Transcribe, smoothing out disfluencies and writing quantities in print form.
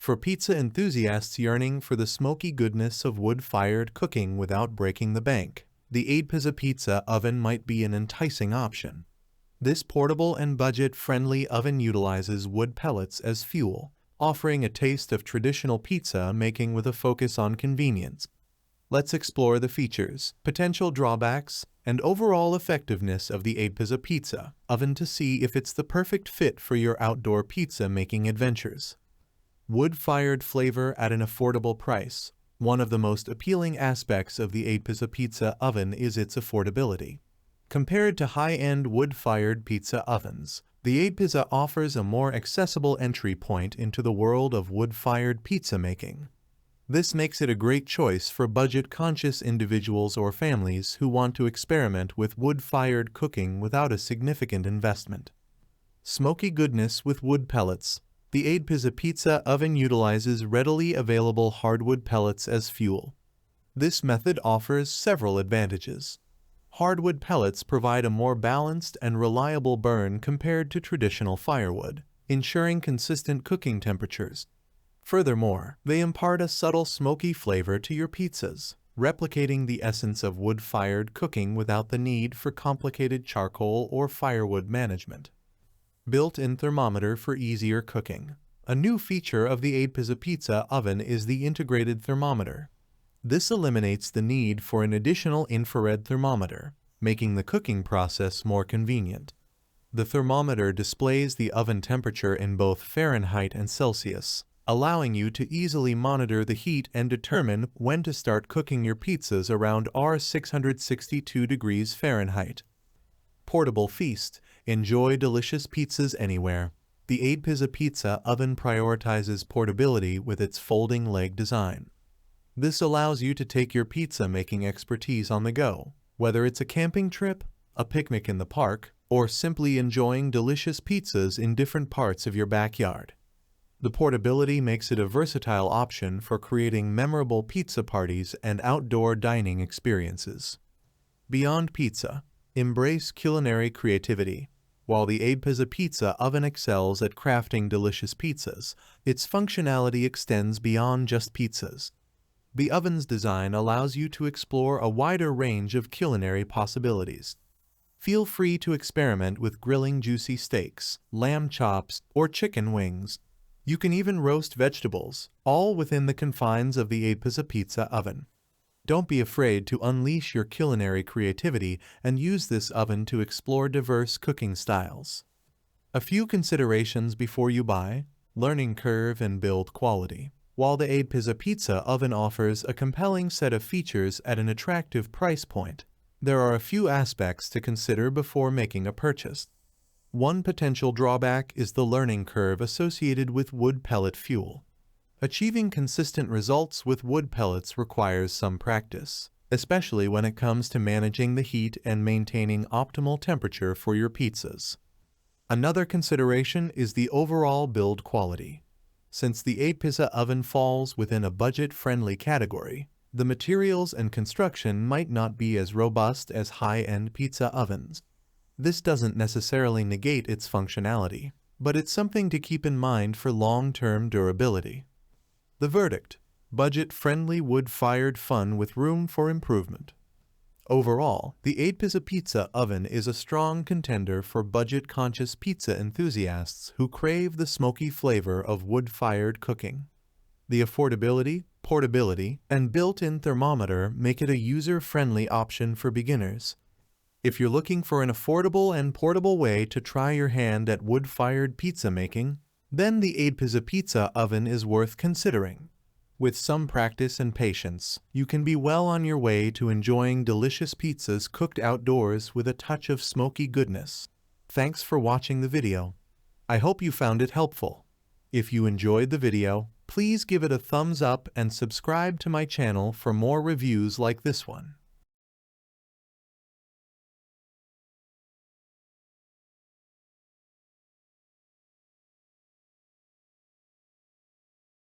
For pizza enthusiasts yearning for the smoky goodness of wood-fired cooking without breaking the bank, the Aidpiza Pizza Oven might be an enticing option. This portable and budget-friendly oven utilizes wood pellets as fuel, offering a taste of traditional pizza making with a focus on convenience. Let's explore the features, potential drawbacks, and overall effectiveness of the Aidpiza Pizza Oven to see if it's the perfect fit for your outdoor pizza-making adventures. Wood-fired flavor at an affordable price. One of the most appealing aspects of the Aidpiza Pizza Oven is its affordability. Compared to high-end wood-fired pizza ovens, the Aidpiza offers a more accessible entry point into the world of wood-fired pizza making. This makes it a great choice for budget-conscious individuals or families who want to experiment with wood-fired cooking without a significant investment. Smoky goodness with wood pellets. The Aidpiza Pizza Oven utilizes readily available hardwood pellets as fuel. This method offers several advantages. Hardwood pellets provide a more balanced and reliable burn compared to traditional firewood, ensuring consistent cooking temperatures. Furthermore, they impart a subtle smoky flavor to your pizzas, replicating the essence of wood-fired cooking without the need for complicated charcoal or firewood management. Built-in thermometer for easier cooking. A new feature of the Aidpiza Pizza Oven is the integrated thermometer. This eliminates the need for an additional infrared thermometer, making the cooking process more convenient. The thermometer displays the oven temperature in both Fahrenheit and Celsius, allowing you to easily monitor the heat and determine when to start cooking your pizzas around R662 degrees Fahrenheit. Portable feast. Enjoy delicious pizzas anywhere. The Aidpiza Pizza Oven prioritizes portability with its folding leg design. This allows you to take your pizza-making expertise on the go, whether it's a camping trip, a picnic in the park, or simply enjoying delicious pizzas in different parts of your backyard. The portability makes it a versatile option for creating memorable pizza parties and outdoor dining experiences. Beyond pizza. Embrace culinary creativity. While the Aidpiza Pizza Oven excels at crafting delicious pizzas, its functionality extends beyond just pizzas. The oven's design allows you to explore a wider range of culinary possibilities. Feel free to experiment with grilling juicy steaks, lamb chops, or chicken wings. You can even roast vegetables, all within the confines of the Aidpiza Pizza Oven. Don't be afraid to unleash your culinary creativity and use this oven to explore diverse cooking styles. A few considerations before you buy: learning curve and build quality. While the Aidpiza Pizza Oven offers a compelling set of features at an attractive price point, there are a few aspects to consider before making a purchase. One potential drawback is the learning curve associated with wood pellet fuel. Achieving consistent results with wood pellets requires some practice, especially when it comes to managing the heat and maintaining optimal temperature for your pizzas. Another consideration is the overall build quality. Since the Aidpiza Oven falls within a budget-friendly category, the materials and construction might not be as robust as high-end pizza ovens. This doesn't necessarily negate its functionality, but it's something to keep in mind for long-term durability. The verdict: budget-friendly wood-fired fun with room for improvement. Overall, the Aidpiza Pizza Oven is a strong contender for budget-conscious pizza enthusiasts who crave the smoky flavor of wood-fired cooking. The affordability, portability, and built-in thermometer make it a user-friendly option for beginners. If you're looking for an affordable and portable way to try your hand at wood-fired pizza making, then the Aidpiza Pizza Oven is worth considering. With some practice and patience, you can be well on your way to enjoying delicious pizzas cooked outdoors with a touch of smoky goodness. Thanks for watching the video. I hope you found it helpful. If you enjoyed the video, please give it a thumbs up and subscribe to my channel for more reviews like this one.